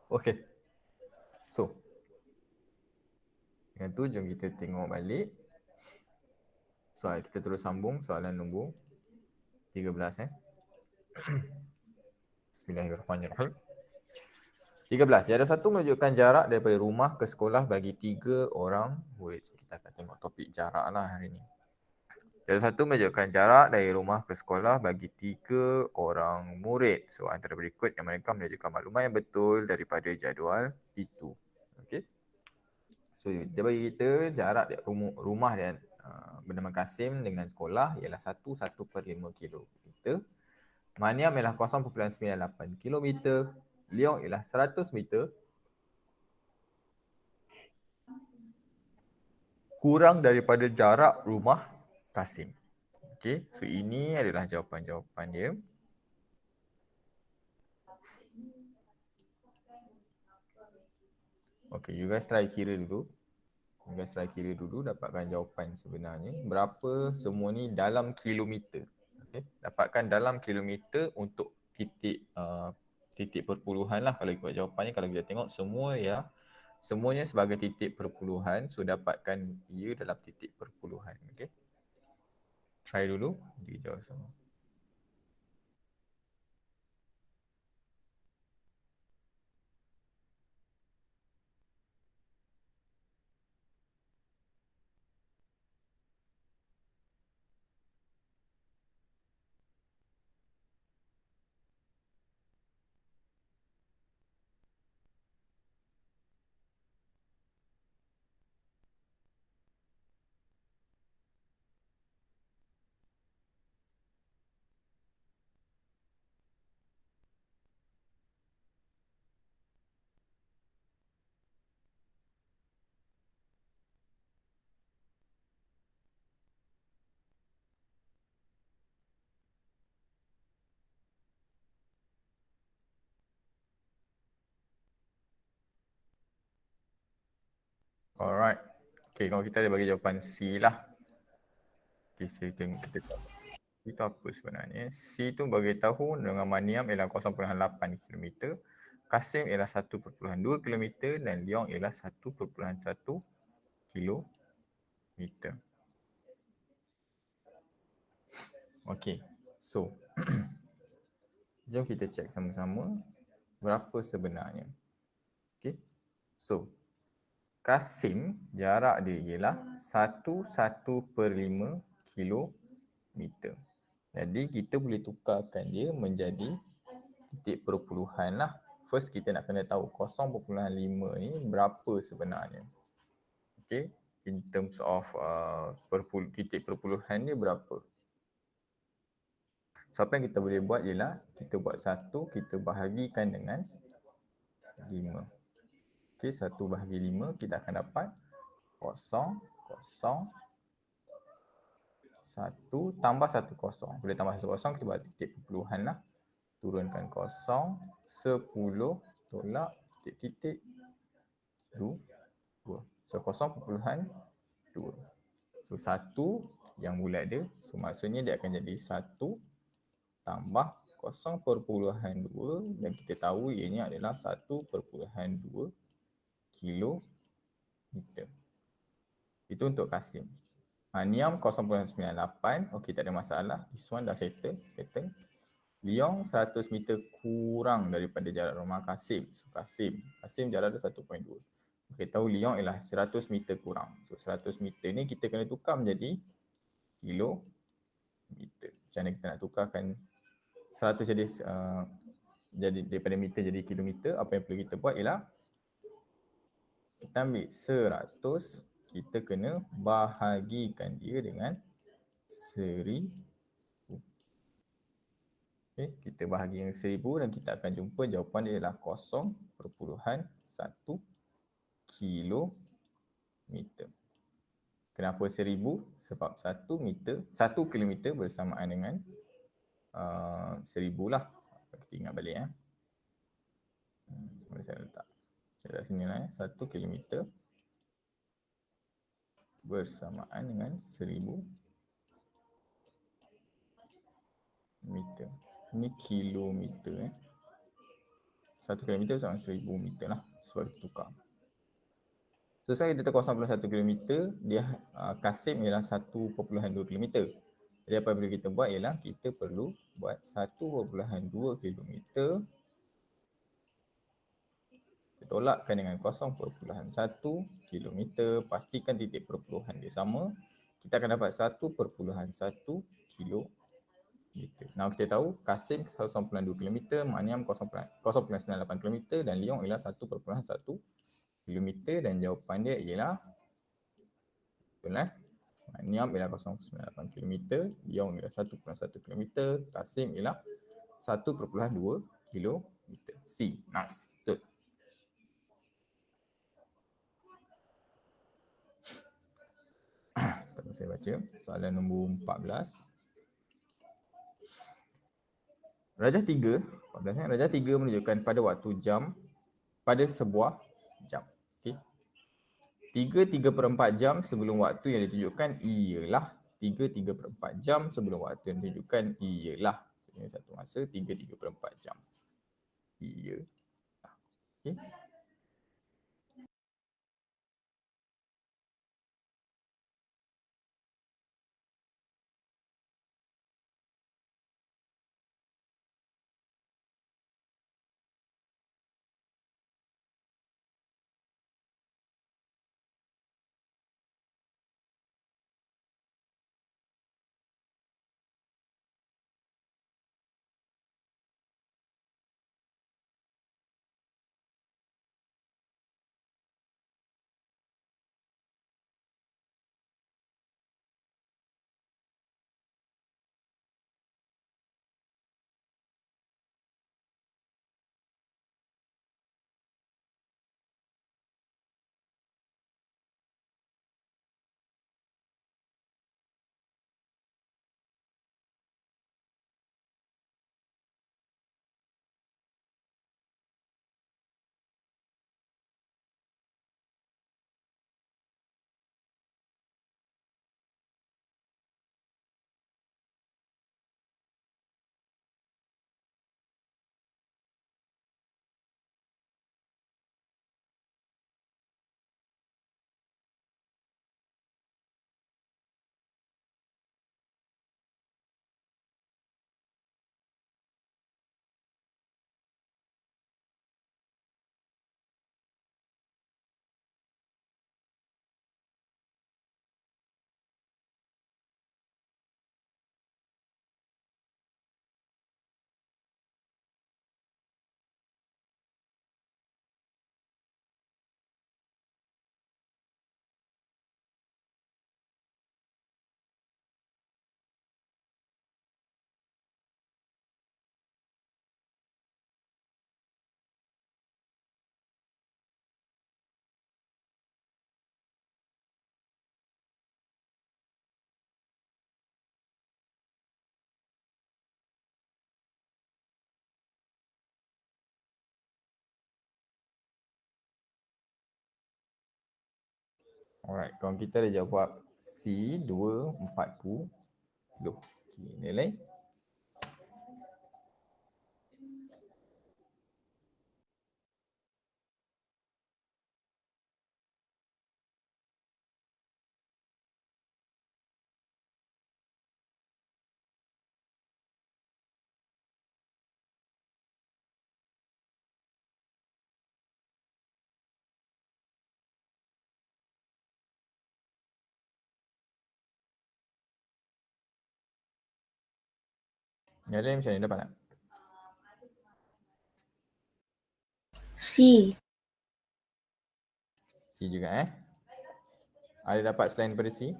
Okey. So, dengan tu jom kita tengok balik. Soal kita terus sambung soalan nombor 13 Bismillahirrahmanirrahim. 13. Jadual 1 menunjukkan jarak daripada rumah ke sekolah bagi 3 orang murid. So, kita akan tengok topik jarak lah hari ni. Jadual 1 menunjukkan jarak dari rumah ke sekolah bagi 3 orang murid. So, antara berikut yang mereka menunjukkan maklumat yang betul daripada jadual itu. Okey. So, dia bagi kita jarak rumah dan bernama Kasim dengan sekolah ialah 1/5 kilometer. Maniam ialah 0.98 kilometer. Leong ialah 100 meter. Kurang daripada jarak rumah Kasim. Okey, so ini adalah jawapan-jawapan dia. Okey, you guys try kira dulu. You guys try kira dulu dapatkan jawapan sebenarnya. Berapa semua ni dalam kilometer. Okey, dapatkan dalam kilometer untuk titik perpuluhan lah kalau ikut jawapannya. Kalau kita tengok semua ya, semuanya sebagai titik perpuluhan. So dapatkan ia dalam titik perpuluhan. Okey, try dulu, dijawab semua. Alright. Okay, kalau kita ada bagi jawapan C lah. Okay, saya tengok kita tahu. Itu apa sebenarnya? C tu bagi tahu dengan Maniam ialah 0.8 km, Kasim ialah 1.2 km dan Leong ialah 1.1 km. Okay, so jom kita cek sama-sama berapa sebenarnya. Okay, so Kasim jarak dia ialah 1/1/5 kilometer. Jadi kita boleh tukarkan dia menjadi titik perpuluhan lah. First kita nak kena tahu 0.5 ni berapa sebenarnya. Okay, in terms of titik perpuluhan ni berapa. So apa yang kita boleh buat ialah kita buat 1, kita bahagikan dengan 5. Okay, 1 bahagi 5 kita akan dapat 0, 0, 1 tambah 1 kosong. Boleh tambah 1 kosong, kita buat titik perpuluhan lah. Turunkan 0, 10, tolak titik-titik 2. So 0.2. So 1 yang bulat dia, so maksudnya dia akan jadi 1 tambah 0.2 dan kita tahu ianya adalah 1.2 kilometer. Itu untuk Kasim. Niam 0.98, okey tak ada masalah. This one dah settle. Leong 100 meter kurang daripada jarak rumah Kasim. So Kasim jarak dia 1.2. Kita tahu Leong ialah 100 meter kurang. So 100 meter ni kita kena tukar menjadi kilometer. Macam mana kita nak tukarkan 100 jadi daripada meter jadi kilometer? Apa yang perlu kita buat ialah kita ambil 100, kita kena bahagikan dia dengan 1000. Okay, kita bahagi dengan 1000 dan kita akan jumpa jawapan dia ialah 0.1 kilometer. Kenapa 1000? Sebab 1 meter, 1 kilometer bersamaan dengan 1000 lah. Kita ingat balik ya. Boleh saya letak. Saya letak sini lah ya. 1 kilometer bersamaan dengan 1000 meter. Ini kilometer. 1 kilometer sama 1000 meter lah sebab kita tukar. So sekarang kita tahu 0.1 kilometer, dia Kasim ialah 1.2 kilometer. Jadi apa yang perlu kita buat ialah kita perlu buat 1.2 kilometer, kita tolakkan dengan 0.1 kilometer, pastikan titik perpuluhan dia sama, kita akan dapat 1.1 kilometer. Nah kita tahu Kasim 0.2 km, Maniam 0.98 km dan Leong ialah 1.1 km dan jawapan dia ialah betul lah. Maniam ialah 0.98 km, Leong ialah 1.1 km, Kasim ialah 1.2 km. C. Nice. Betul. Sekarang saya baca soalan nombor 14. Rajah 3, 14 kan? Rajah 3 menunjukkan pada waktu jam pada sebuah jam. Okey. 3/4 jam sebelum waktu yang ditunjukkan ialah 3/4 jam sebelum waktu yang ditunjukkan ialah satu masa 3/4 jam. Ialah. Okey. Alright, kawan kita dah jawab C 240. Okey, nilai yang lain macam mana, dapat tak? C. C juga Ada dapat selain daripada C?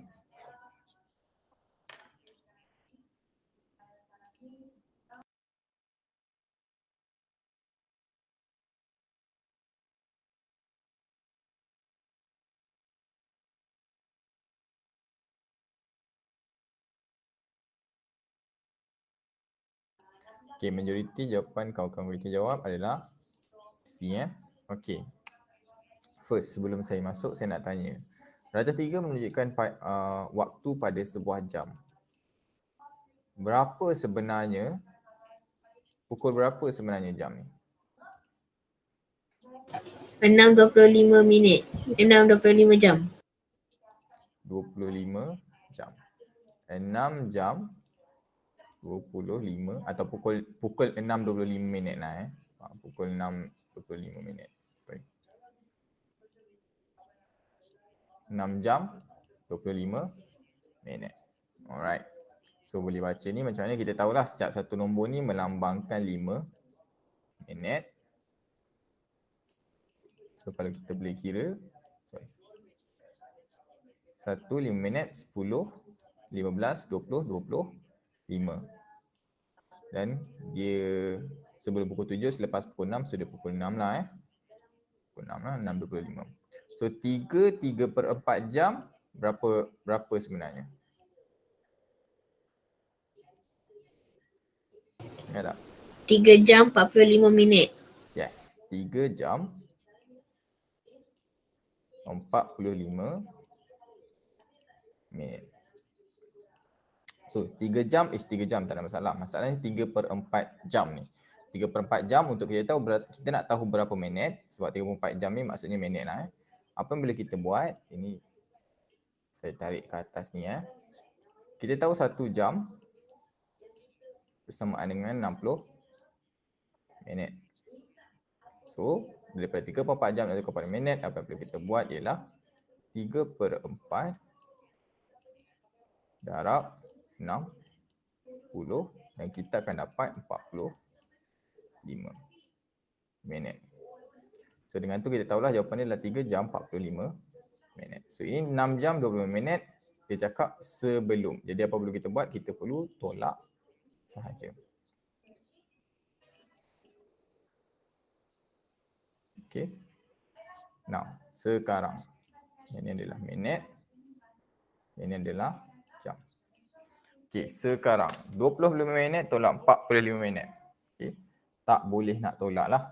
Okey, majoriti jawapan kawan-kawan kita jawab adalah C Okey. First, sebelum saya masuk, saya nak tanya. Rajah 3 menunjukkan waktu pada sebuah jam. Berapa sebenarnya, pukul berapa sebenarnya jam ni? 6.25 minit. 6.25 jam. 25 jam. 6 jam 25 atau pukul 6.25 minit lah pukul 6.25 minit. Sorry. 6 jam 25 minit. Alright. So boleh baca ni macam mana kita tahulah setiap satu nombor ni melambangkan 5 minit. So kalau kita boleh kira, sorry. 1, 5 minit, 10, 15, 20, 25. Dan dia sebelum pukul 7, selepas pukul 6, so dia pukul 6 lah Pukul 6 lah, 6.25. So 3/4 jam berapa sebenarnya? Ingat tak? 3 jam 45 minit. Yes, 3 jam 45 minit. So 3 jam is 3 jam, tak ada masalah. Masalahnya 3/4 jam ni. 3/4 jam untuk kita tahu, kita nak tahu berapa minit. Sebab 3/4 jam ni maksudnya minit lah Apa yang boleh kita buat, ini saya tarik ke atas ni Kita tahu 1 jam bersamaan dengan 60 minit. So daripada 3/4 jam dan 3/4 minit, apa yang boleh kita buat ialah 3/4 darab 60 dan kita akan dapat 45 minit. So dengan tu kita tahulah jawapan dia adalah 3 jam 45 minit. So ini 6 jam 25 minit dia cakap sebelum. Jadi apa perlu kita buat? Kita perlu tolak sahaja. Okay. Now, sekarang ini adalah minit. Ini adalah jam. Okay, sekarang 25 minit tolak 45 minit. Okay. Tak boleh nak tolak lah.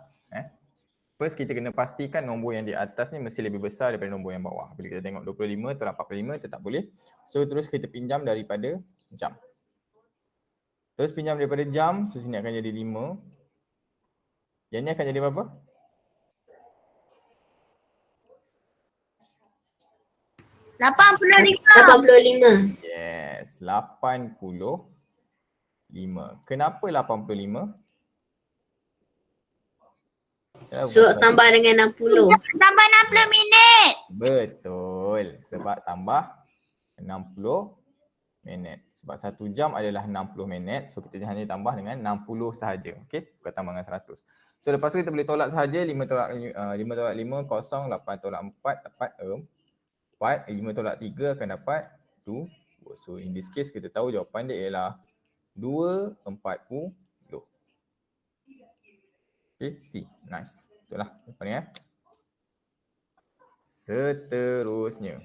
First kita kena pastikan nombor yang di atas ni mesti lebih besar daripada nombor yang bawah. Bila kita tengok 25 tolak 45 tetap boleh. So terus kita pinjam daripada jam. Terus pinjam daripada jam, so sini akan jadi 5. Yang ni akan jadi berapa? $85. Yes, 85. Kenapa 85? So tambah dengan 60. Tambah 60 minit. Betul. Sebab tambah 60 minit. Sebab 1 jam adalah 60 minit. So kita hanya tambah dengan 60 sahaja. Okey, bukan tambah dengan 100. So lepas tu kita boleh tolak sahaja. 5 tolak 5, 0, 8 tolak 4 dapat 4. 5 tolak 3 akan dapat 2. So in this case kita tahu jawapan dia ialah 2/40. Okay, C. Nice. Betul lah. Jawapan ni Seterusnya.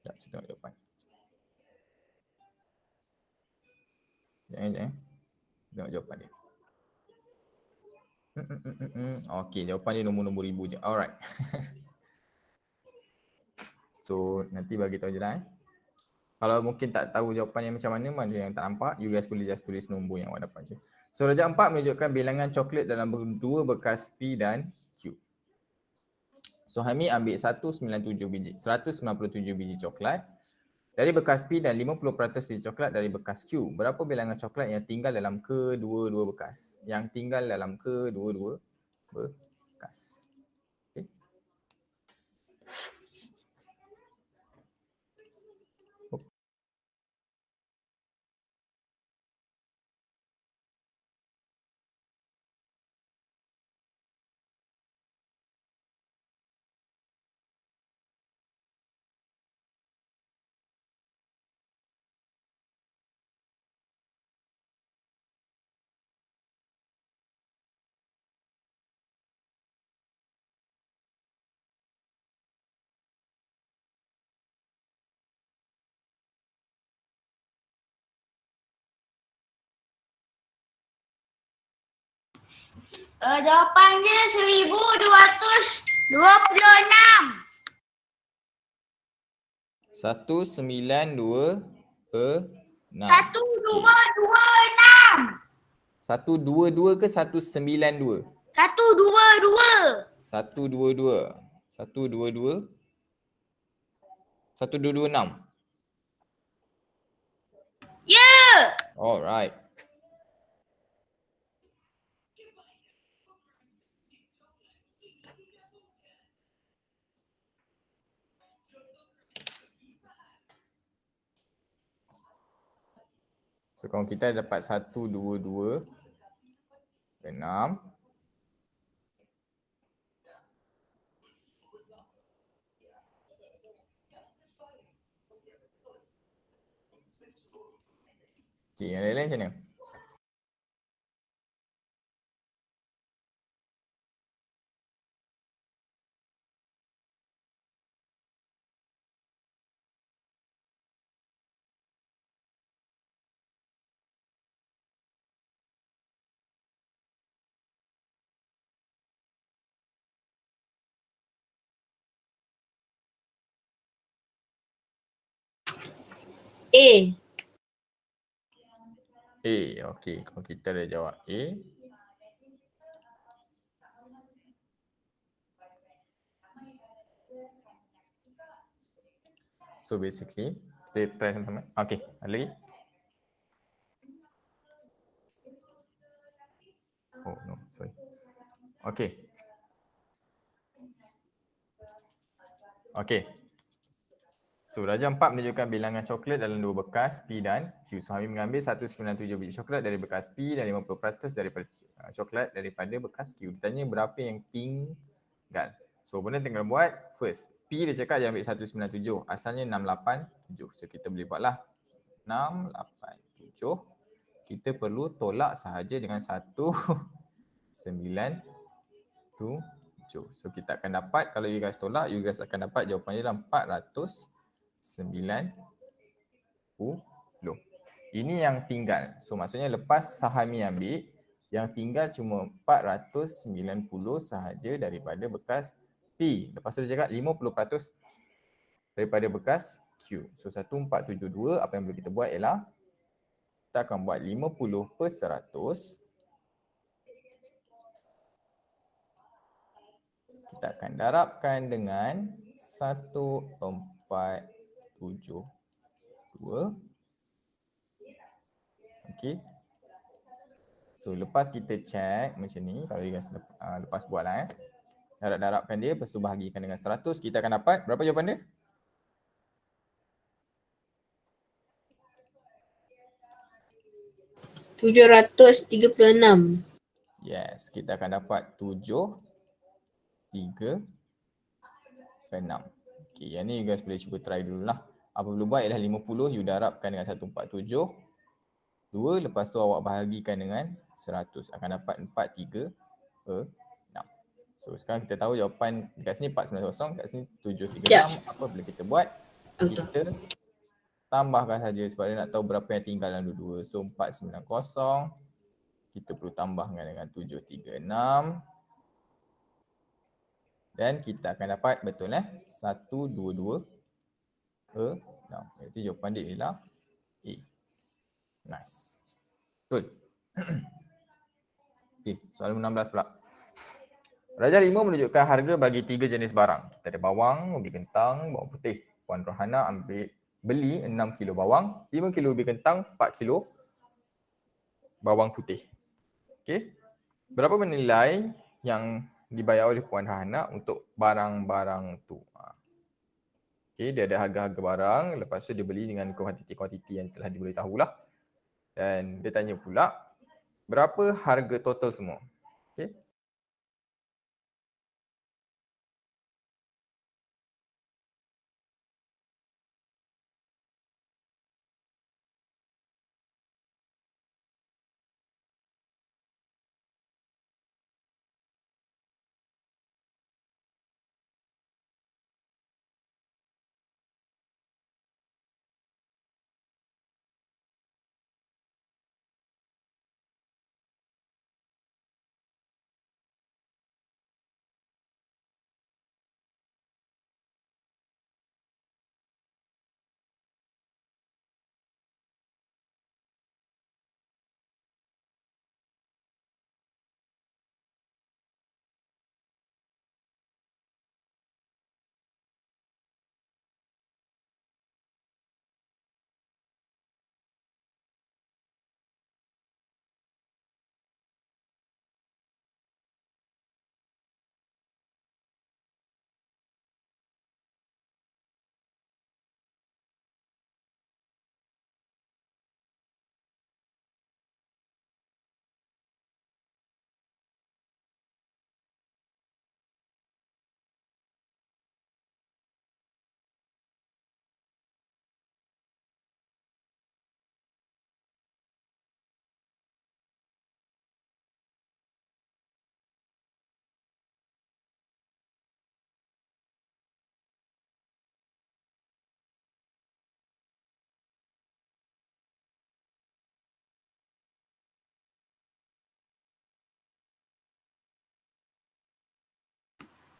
Sekejap, saya tengok jawapan. Sekejap. Tengok jawapan dia. Okay, jawapan dia nombor-nombor ribu je. Alright. So, nanti bagi tahu je lah Kalau mungkin tak tahu jawapan yang macam mana yang tak nampak, you guys boleh just tulis nombor yang awak dapat je. So, darjah 4 menunjukkan bilangan coklat dalam dua bekas P dan Q. So, Hamid ambil 197 biji coklat dari bekas P dan 50% biji coklat dari bekas Q. Berapa bilangan coklat yang tinggal dalam kedua-dua bekas? Yang tinggal dalam kedua-dua bekas. Okay. Jawapannya 1226. 1926. 1226. 122 ke 192? 122. 122. 122. 1226. Ya. Alright. So kalau kita dapat 122 6. Okay, yang lain-lain macam mana? A. A, okey. Kalau kita dah jawab A. So basically, kita try sama-sama. Okay, ada lagi? Oh no, sorry. Okay. Okay. So darjah 4 menunjukkan bilangan coklat dalam dua bekas P dan Q. So kami mengambil 197 biji coklat dari bekas P dan 50% daripada coklat daripada bekas Q. Ditanya berapa yang tinggal. So benda tinggal buat first. P dia cakap dia ambil 197. Asalnya 687. So kita boleh buatlah 687. Kita perlu tolak sahaja dengan 197. So kita akan dapat, kalau you guys tolak, you guys akan dapat jawapan dia dalam 490. Ini yang tinggal. So maksudnya lepas Sahami ambil, yang tinggal cuma 490 sahaja daripada bekas P. Lepas tu dia cakap 50% daripada bekas Q. So 1472, apa yang boleh kita buat ialah kita akan buat 50%. Kita akan darabkan dengan 1472. Okey. So lepas kita check macam ni, kalau you guys lepas buat lah darab-darabkan dia, lepas tu bahagikan dengan 100, kita akan dapat berapa jawapan dia? $736. Yes, kita akan dapat 736. Okay, yang ni you guys boleh cuba try dulu lah. Apa perlu buat ialah 50 you darabkan dengan 147. 2, lepas tu awak bahagikan dengan 100. Akan dapat 436. So sekarang kita tahu jawapan kat sini 490, kat sini 736. Apa boleh kita buat? Kita tambahkan saja sebab dia nak tahu berapa yang tinggal dalam dua-dua. So 490 kita perlu tambahkan dengan 736. Dan kita akan dapat betul 122. Jadi jawapan dia ialah A. Nice. Betul. Okay, soalan 16 pula. Darjah 5 menunjukkan harga bagi 3 jenis barang. Kita ada bawang, ubi kentang, bawang putih. Puan Rohana beli 6 kilo bawang, 5 kilo ubi kentang, 4 kilo bawang putih. Okey. Berapa nilai yang dibayar oleh Puan Rohana untuk barang-barang tu? Okey, dia ada harga-harga barang, lepas tu dia beli dengan kuantiti-kuantiti yang telah diberitahu lah. Dan dia tanya pula berapa harga total semua. Okey.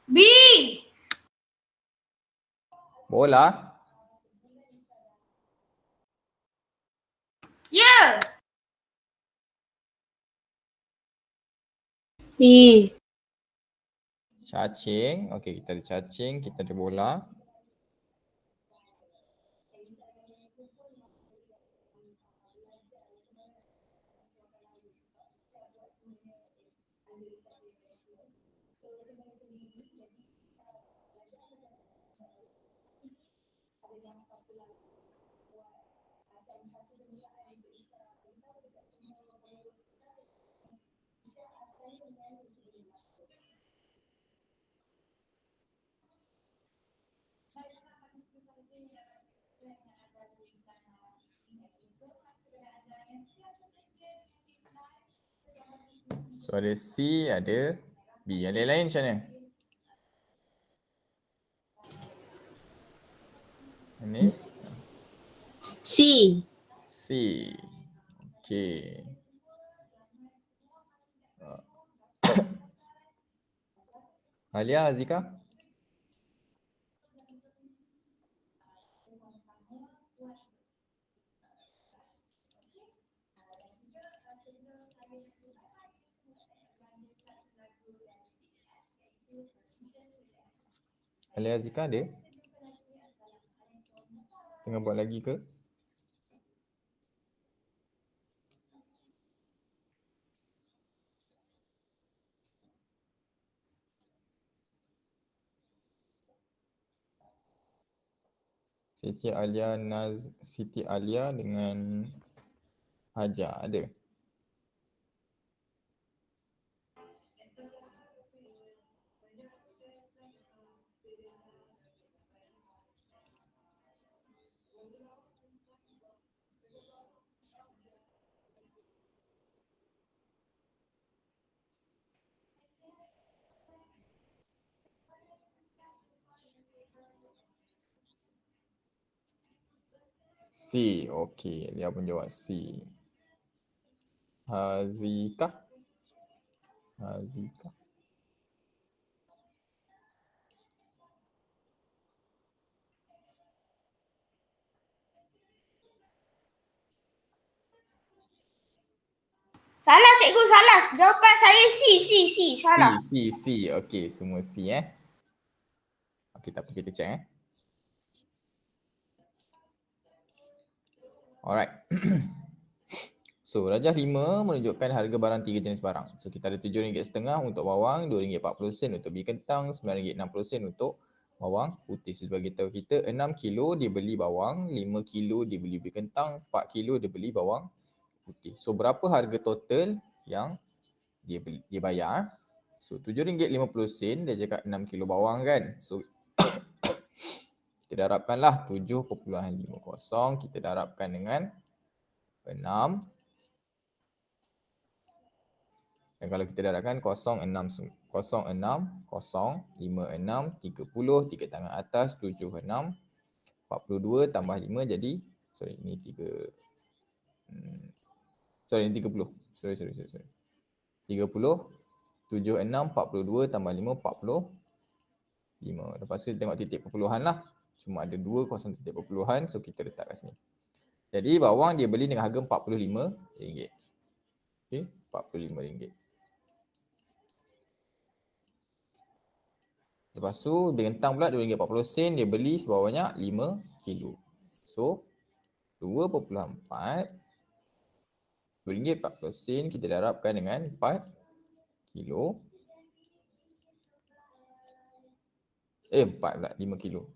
B. Bola. Ya. E. Cacing. Okey, kita ada cacing, kita ada bola. So ada C, ada B. Yang lain-lain macam mana? Anis? C. C. Okey. Alia, Azika? Alia, Azika ada? Tengah buat lagi ke? Siti Alia dengan Hajar ada? C. Okey, dia pun jawab C. Hazika? Hazika? Salah cikgu, salah. Jawapan saya C. Salah. C. Okey, semua C Okey, tak apa, kita check Alright. So, rajah 5 menunjukkan harga barang 3 jenis barang. So, kita ada RM7.50 untuk bawang, RM2.40 untuk biji kentang, RM9.60 untuk bawang putih. So, bagi tahu kita 6 kilo dia beli bawang, 5 kilo dia beli biji kentang, 4 kilo dia beli bawang putih. So, berapa harga total yang dia bayar? So, RM7.50 dia cakap 6 kilo bawang kan. So, kita darabkanlah 7.50. Kita darabkan dengan 6. Dan kalau kita darabkan 0, 6, 0, 6, 0, 5, 6, 30, 3 tangan atas, 7, 6, 42 tambah 5 jadi, sorry ini 3, sorry ini 30, sorry. 30, 7, 6, 42 tambah 5, 45. Lepas tu tengok titik perpuluhan lah. Cuma ada 2 kosong titik perpuluhan, so kita letak kat sini. Jadi bawang dia beli dengan harga RM45. Okay, RM45. Lepas tu biji kentang pula RM2.40 dia beli seberapa banyak? 5 kilo. So RM2.4 RM2.40 kita darabkan dengan 4 kilo. 4 pula 5 kilo.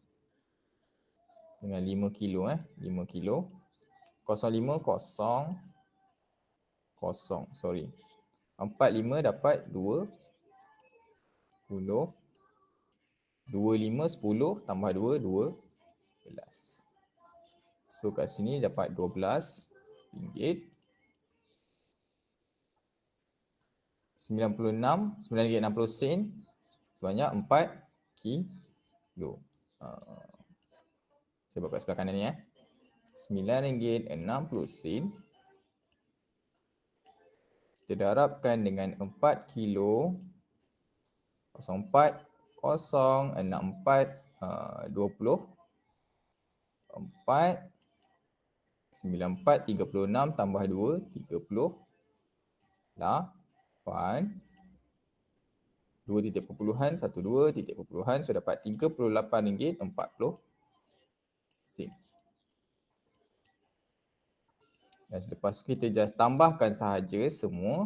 Dengan 5 kilo 5 kilo. 05 kosong. Sorry. 45 dapat 2 10. 25 10 tambah 2 12. So kat sini dapat RM12. RM96 sebanyak 4 kilo. Saya buat kat sebelah kanan ni RM9.60. Kita darabkan dengan 4 kilo 04 0, 6, 4, 20, 4, 9, 4, 36 tambah 2, 38, 2 titik perpuluhan, 12 titik perpuluhan, so dapat RM38.40. Dan selepas kita just tambahkan sahaja semua.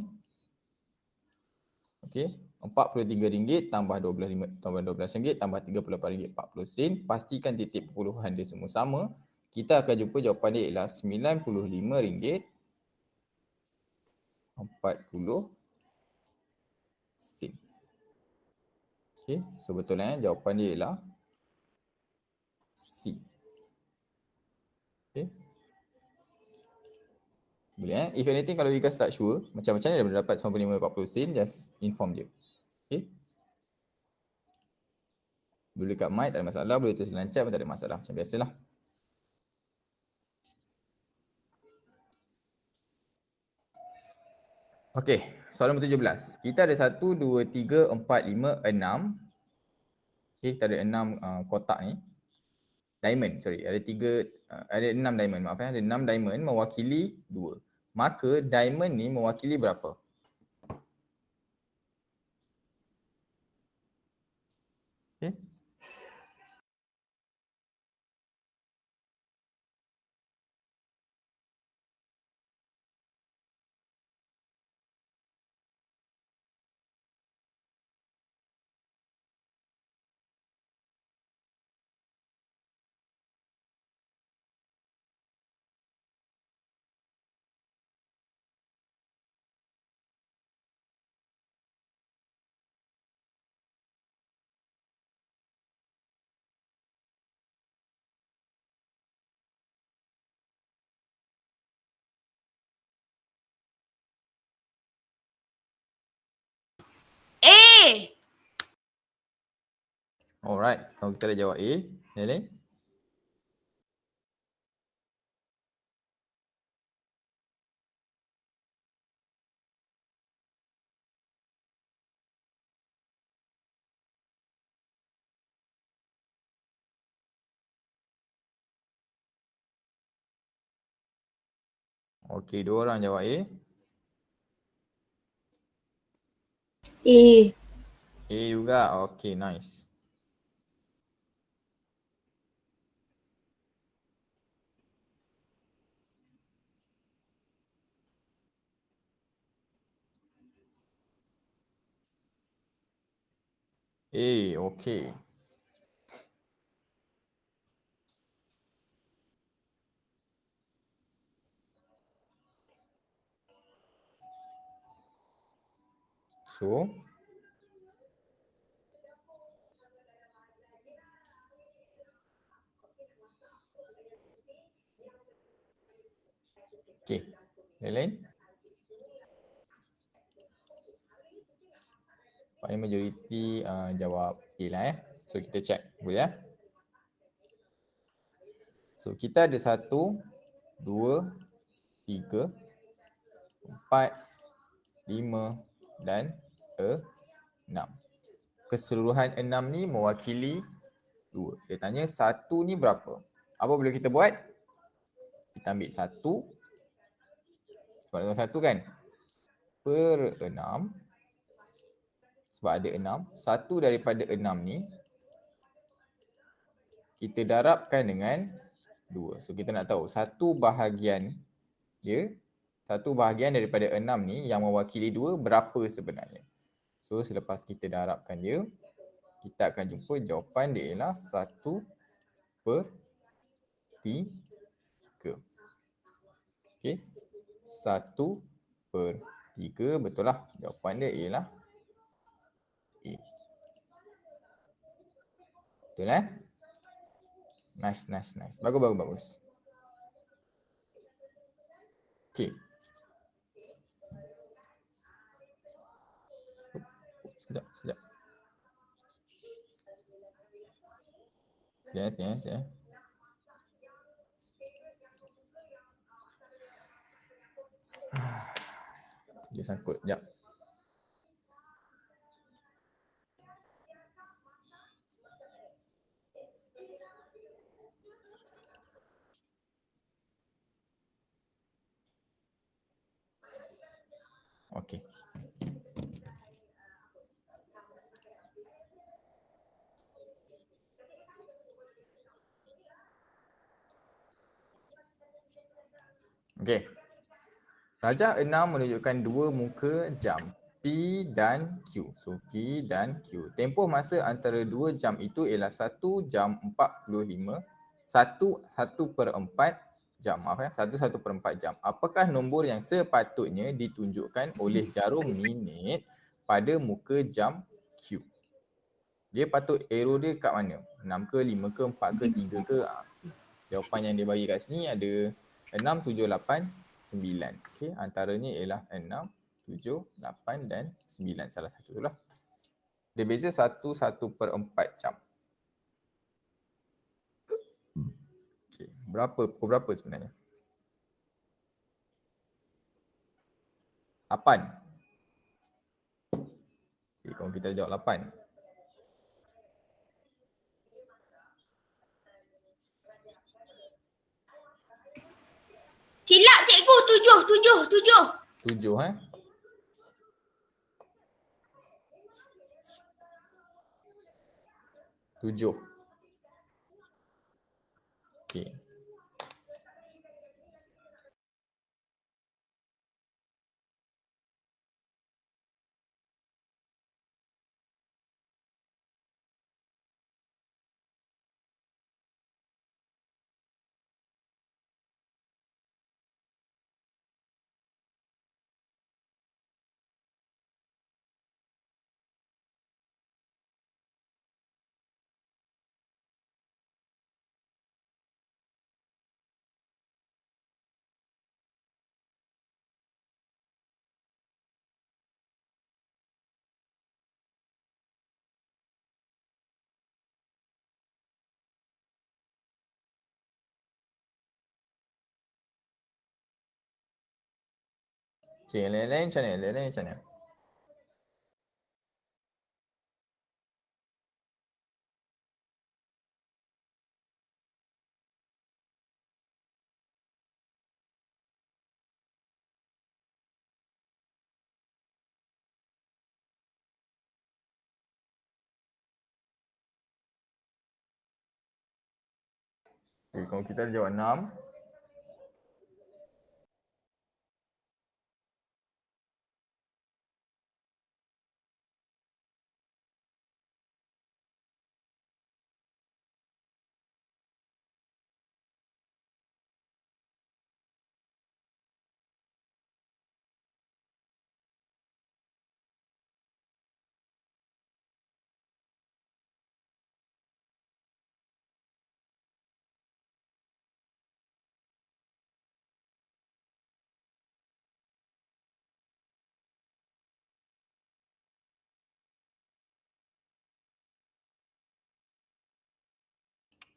Okey, RM43 tambah RM12 tambah RM12 tambah RM38.40. Pastikan titik perpuluhan dia semua sama. Kita akan jumpa jawapan dia ialah RM95.40. Okey, so betul jawapan dia ialah C. Okey. Boleh If anything, kalau you guys tak sure macam-macam dia dapat RM95.40, just inform dia. Okay. Boleh kat mic tak ada masalah, boleh tulis dalam chat pun tak ada masalah, macam biasalah. Okey, soalan nombor 17. Kita ada 1, 2, 3, 4, 5, 6. Okey, kita ada 6 kotak ni. Diamond, ada 6 diamond, maaf ada 6 diamond mewakili 2. Maka diamond ni mewakili berapa? Okey. A. Alright, kalau kita dah jawab A, yang lain? Okey, 2 orang jawab A. A. A juga. Okey, nice. A, okey. So, okey. Yang lain? Paling majoriti jawab A lah So kita check boleh So kita ada 1, 2, 3, 4, 5 dan 6. Keseluruhan 6 ni mewakili 2. Dia tanya 1 ni berapa? Apa boleh kita buat? Kita ambil 1 sebab ada 1 kan? Per 6. Sebab ada 6. 1 daripada 6 ni kita darabkan dengan 2. So kita nak tahu 1 bahagian dia, 1 bahagian daripada 6 ni yang mewakili 2 berapa sebenarnya. So selepas kita darabkan dia, kita akan jumpa jawapan dia ialah 1/3. Okey. 1/3, betul lah. Jawapan dia ialah A. Betul Nice. Bagus. Okey. Sekejap. Sekejap. Dia sangkut, sekejap. Okey. Okey. Rajah 6 menunjukkan dua muka jam, P dan Q. So, P dan Q. Tempoh masa antara 2 jam itu ialah 1 jam 45, 1/4 jam. Maaf 1/4 jam. Apakah nombor yang sepatutnya ditunjukkan oleh jarum minit pada muka jam Q? Dia patut arrow dia kat mana? 6 ke, 5 ke, 4 ke, 3 ke? Jawapan yang dia bagi kat sini ada 6, 7, 8, 9. Okey, antaranya ialah 6, 7, 8 dan 9. Salah satu tu lah. Dia beza 1/4 jam. Okey, pukul berapa sebenarnya? 8. Okey, kalau kita jawab 8. Silap cikgu, 7 eh? Tujuh. Okey. Okey, yang lain-lain macam mana? Lain-lain macam mana? Okey, kalau kita jawab 6.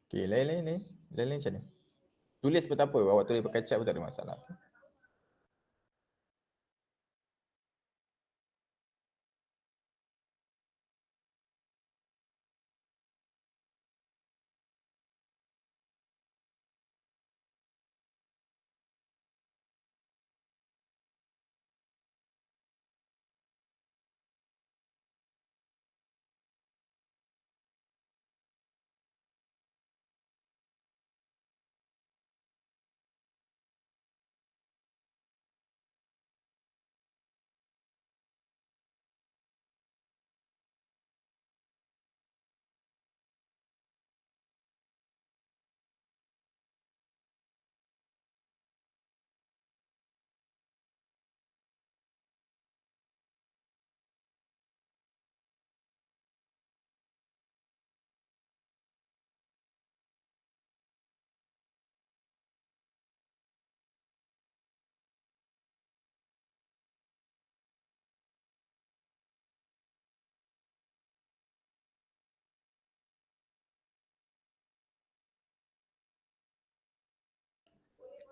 Okey, lain-lain. Lain-lain macam mana? Tulis pun tak apa. Awak tulis pakai cat pun tak ada masalah.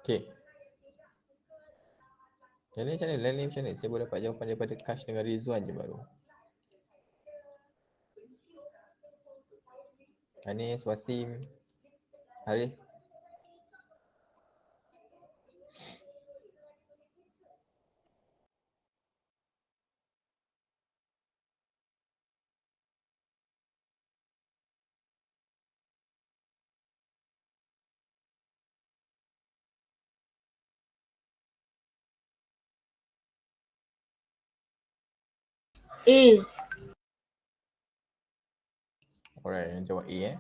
Okey. Lain-lain macam mana? Lain-lain macam mana? Saya boleh dapat jawapan daripada Kash dengan Rizwan je baru. Anis, Wasim, Harith. A. Alright, yang jawab A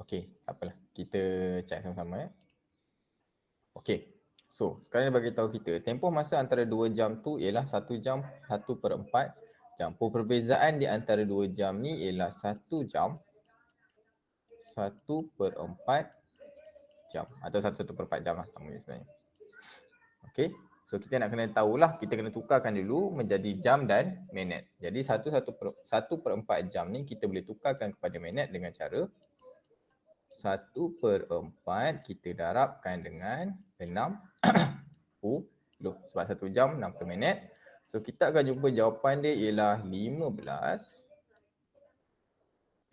Okay, tak apalah. Kita check sama-sama Okay. So, sekarang dia bagi tahu kita tempoh masa antara 2 jam tu ialah 1 jam 1/4 jam. Perbezaan di antara 2 jam ni ialah 1 jam 1/4 jam atau 1/4 jam lah sama je sebenarnya. Okay. So kita nak kena tahulah, kita kena tukarkan dulu menjadi jam dan minit. Jadi 1/4 jam ni kita boleh tukarkan kepada minit dengan cara 1/4 kita darabkan dengan 60 sebab 1 jam 60 minit. So kita akan jumpa jawapan dia ialah 15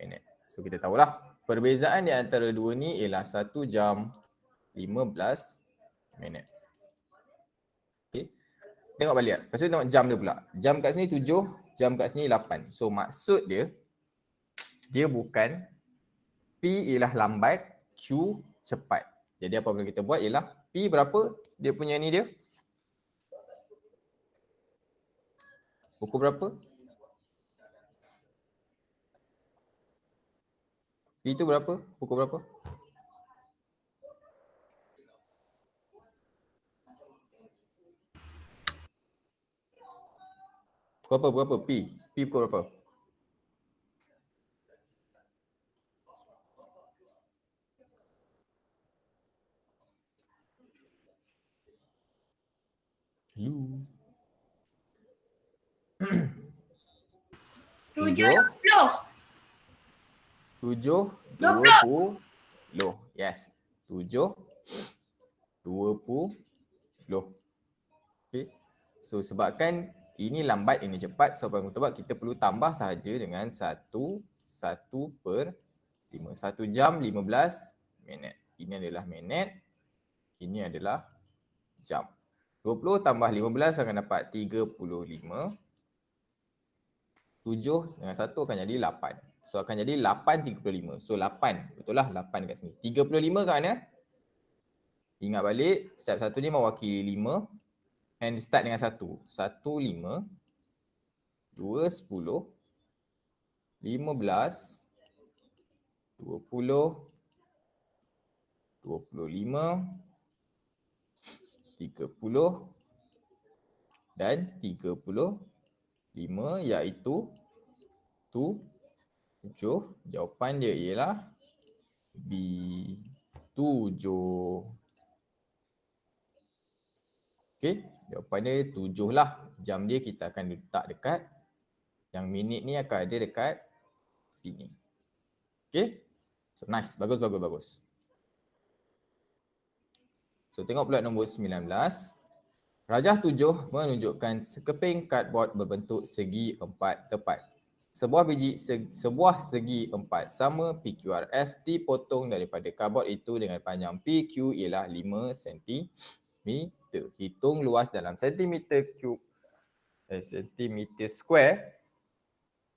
minit. So kita tahulah perbezaan di antara dua ni ialah 1 jam 15 minit. Okay. Tengok balik. Lepas tu tengok jam dia pula. Jam kat sini 7, jam kat sini 8. So maksud dia bukan P ialah lambat, Q cepat. Jadi apa boleh kita buat ialah P berapa dia punya ni dia? Pukul berapa? P tu berapa? Pukul berapa? Pukul berapa? P. P pukul berapa? Hello. 7.20. 7:20. Yes. 7:20. Okay. So sebabkan ini lambat, ini cepat. So apa yang kita buat? Kita perlu tambah sahaja dengan 1/5. 1 jam 15 minit. Ini adalah minit. Ini adalah jam. 20 tambah 15 akan dapat 35. 7 dengan 1 akan jadi 8. So akan jadi 8:35. So 8. Betul lah 8 kat sini. 35 kat mana? Ingat balik, step 1 ni mewakili 5. And start dengan 1. 1, 5. 2, 10. 15. 20. 25. 30. Dan 35 iaitu 7. Jawapan dia ialah B. 7. Okay, jawapan dia 7 lah. Jam dia kita akan letak dekat. Yang minit ni akan ada dekat sini. Okay, so nice. Bagus. So tengok pula nombor 19. Rajah 7 menunjukkan sekeping cardboard berbentuk segi 4 tepat. Sebuah segi 4 sama PQRS dipotong daripada cardboard itu dengan panjang PQ ialah 5 cm. Hitung luas dalam sentimeter square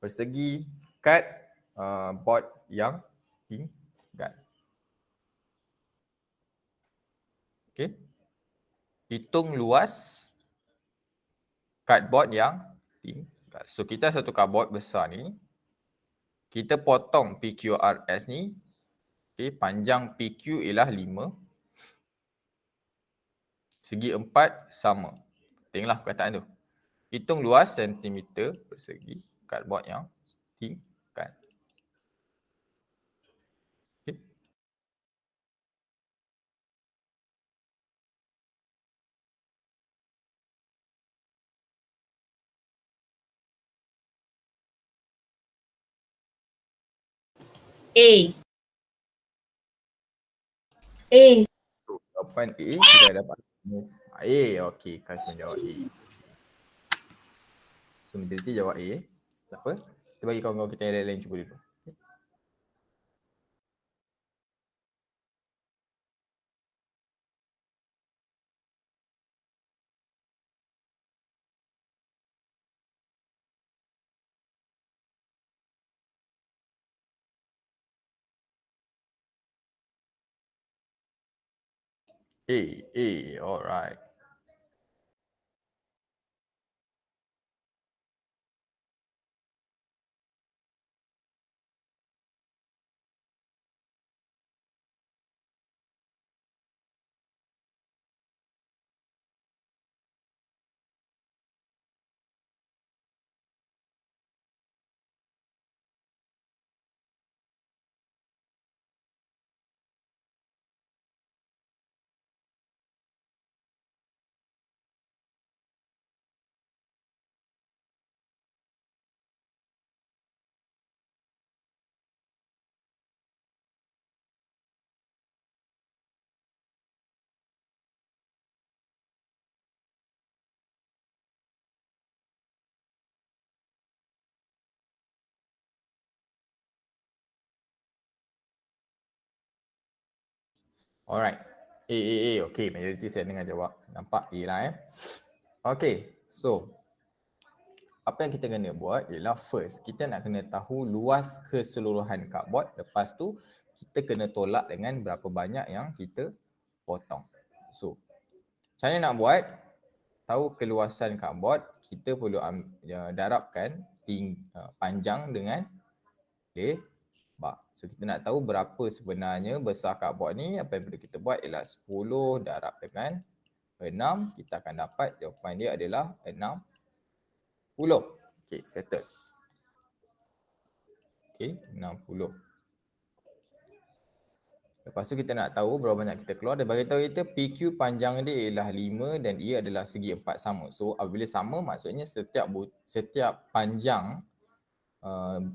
persegi cardboard yang tinggal. Okay. Hitung luas cardboard yang tinggal. So kita satu cardboard besar ni, kita potong PQRS ni. Okay, panjang PQ ialah 5. Segi 4 sama. Tengoklah perkataan tu. Hitung luas sentimeter persegi cardboard yang tinggal. Okay. A. A. So, jawapan A kita dapat A. Okey, Kash menjawab A. So majoriti jawab A. Tak apa. Kita bagi kawan-kawan kita yang lain cuba dulu. Alright. Alright. Okay, majoriti saya dengar jawab. Nampak A lah Okay, so apa yang kita kena buat ialah first, kita nak kena tahu luas keseluruhan cardboard. Lepas tu, kita kena tolak dengan berapa banyak yang kita potong. So, cara nak buat, tahu keluasan cardboard, kita perlu darabkan panjang dengan lebar. So, kita nak tahu berapa sebenarnya besar cardboard ni. Apa yang perlu kita buat ialah 10 darab dengan 6. Kita akan dapat jawapan dia adalah 60. Okay, settle. Okay, 60. Lepas tu kita nak tahu berapa banyak kita keluar. Dia beritahu kita PQ panjang dia ialah 5 dan ia adalah segi 4 sama. So apabila sama maksudnya setiap panjang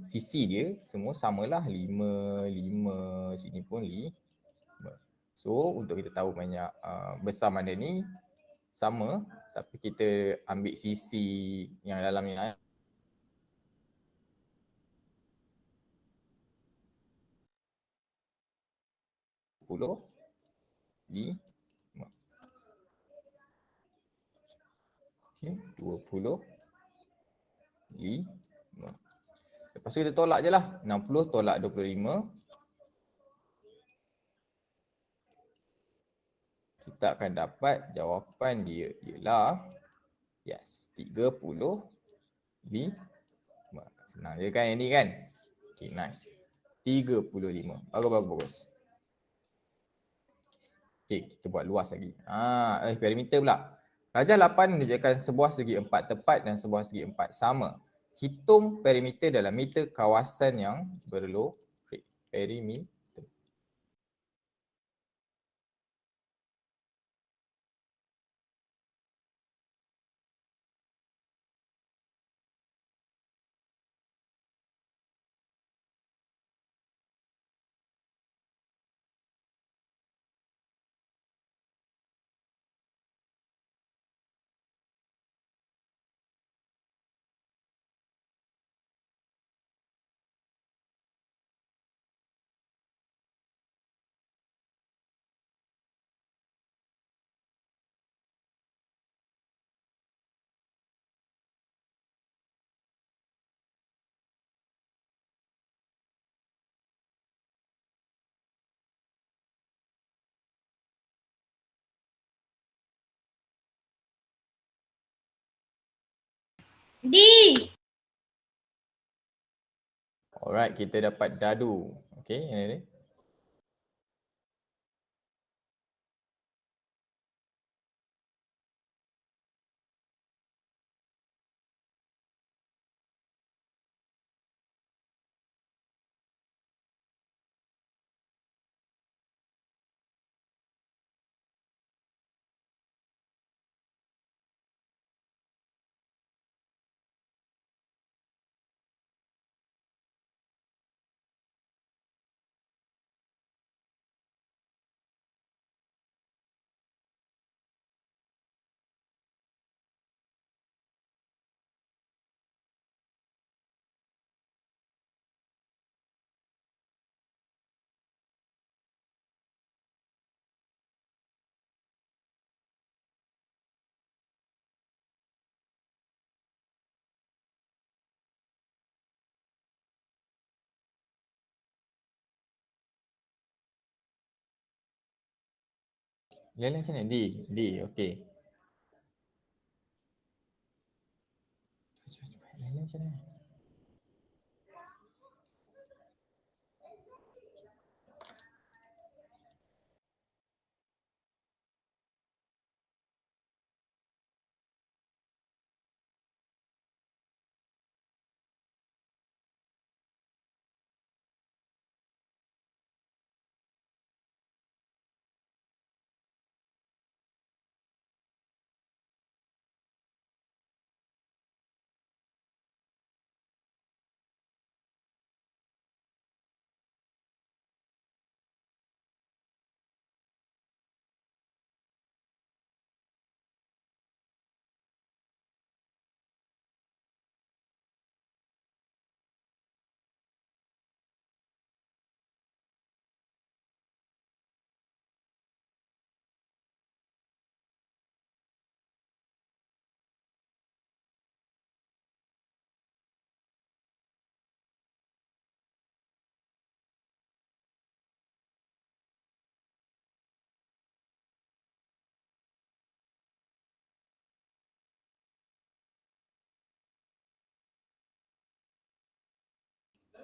sisi dia semua samalah 5, 5, sini pun 5. So untuk kita tahu banyak besar mana ni sama, tapi kita ambil sisi yang dalam ni lah. Di okay, 25. Lepas tu kita tolak je lah. 60 tolak 25. Kita akan dapat jawapan dia ialah yes, 35. Senang je kan yang ni kan? Okay, nice. 35. Bagus. Okay, kita buat luas lagi. Perimeter pula. Rajah 8 menunjukkan sebuah segi 4 tepat dan sebuah segi 4 sama. Hitung perimeter dalam meter kawasan yang berlokasi. Perimeter. D. Alright, kita dapat dadu. Okay, yang ni. Nilai macam mana? D, okey. Cepat-cepat, nilai macam mana?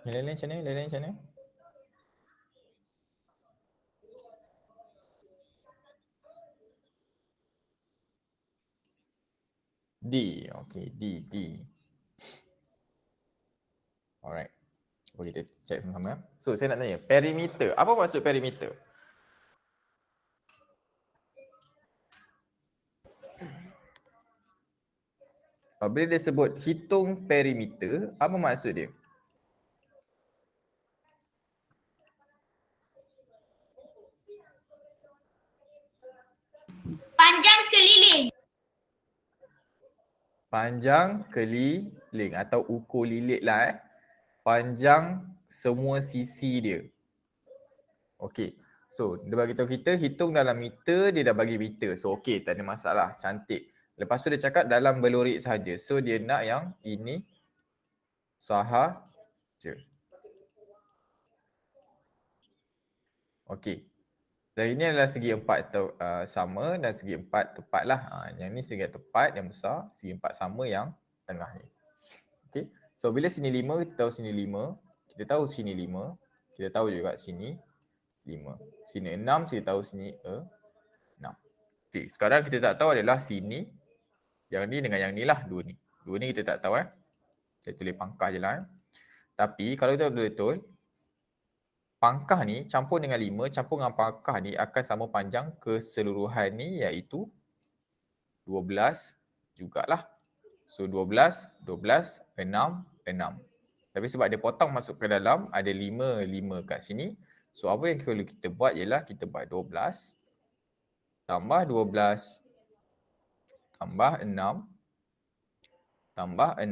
Nilai macam mana? Nilai macam mana? D, okey, D. Alright. Cuba kita check sama-sama. So, saya nak tanya, perimeter. Apa maksud perimeter? Bila dia sebut hitung perimeter, apa maksud dia? Panjang keliling. Panjang keliling atau ukur lilit lah Panjang semua sisi dia. Okey. So, dia bagi tahu kita hitung dalam meter, dia dah bagi meter. So, okey, tak ada masalah. Cantik. Lepas tu dia cakap dalam berlorik sahaja. So, dia nak yang ini sahaja. Okey. Dan ini adalah segi empat sama dan segi empat tepat lah. Yang ni segi tepat yang besar, segi empat sama yang tengah ni. Okey. So, bila sini 5, kita tahu sini 5. Kita tahu sini 5. Kita tahu juga sini 5. Sini 6, kita tahu sini 6. Okey, sekarang kita tak tahu adalah sini yang ni dengan yang ni lah, dua ni. Dua ni kita tak tahu Saya tulis pangkah je lah Tapi kalau kita betul-betul pangkah ni campur dengan 5, campur dengan pangkah ni akan sama panjang keseluruhan ni iaitu 12 jugalah. So 12, 12, 6, 6. Tapi sebab dia potong masuk ke dalam ada 5, 5 kat sini. So apa yang perlu kita buat ialah kita buat 12 tambah 12 tambah 6 tambah 6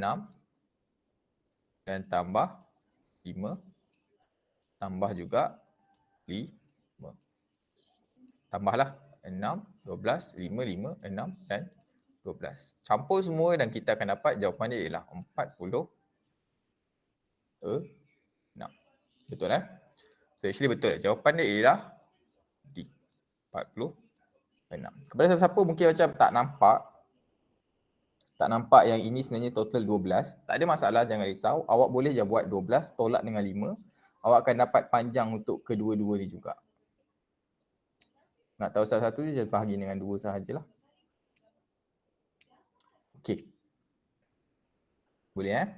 dan tambah 5 tambah juga 5. Tambahlah 6, 12, 5, 5, 6 dan 12. Campur semua dan kita akan dapat jawapan dia ialah 46. Betul So actually betul. Jawapan dia ialah D. 46. Kepada siapa-siapa mungkin macam tak nampak yang ini sebenarnya total 12. Tak ada masalah, jangan risau. Awak boleh je buat 12 tolak dengan 5. Awak akan dapat panjang untuk kedua-dua ni juga. Nak tahu salah satu je bahagi dengan 2 sahajalah. Okey. Boleh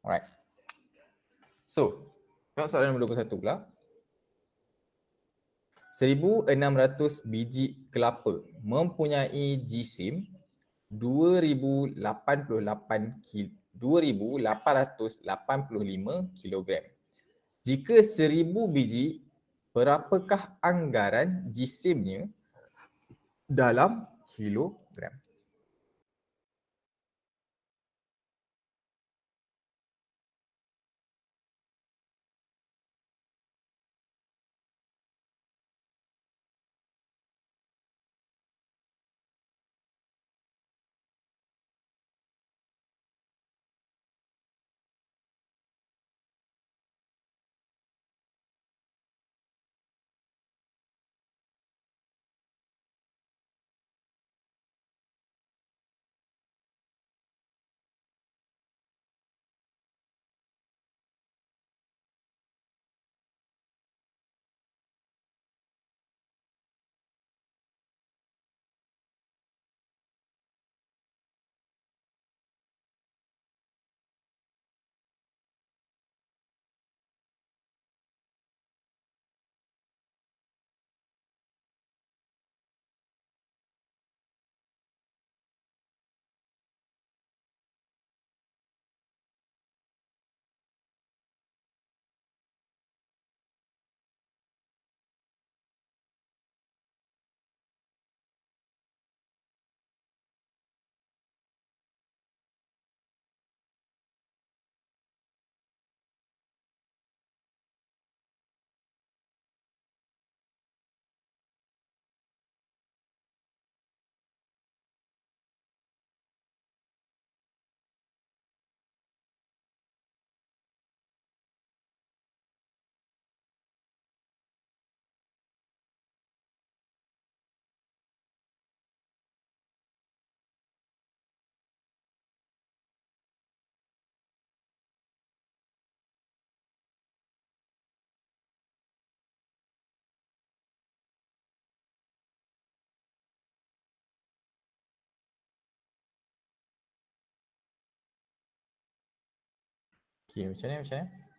Alright. So, tengok soalan nombor 21 pula. 1,600 biji kelapa mempunyai jisim 2,885 kilogram. Jika 1,000 biji, berapakah anggaran jisimnya dalam kilogram? Okay, macam ni.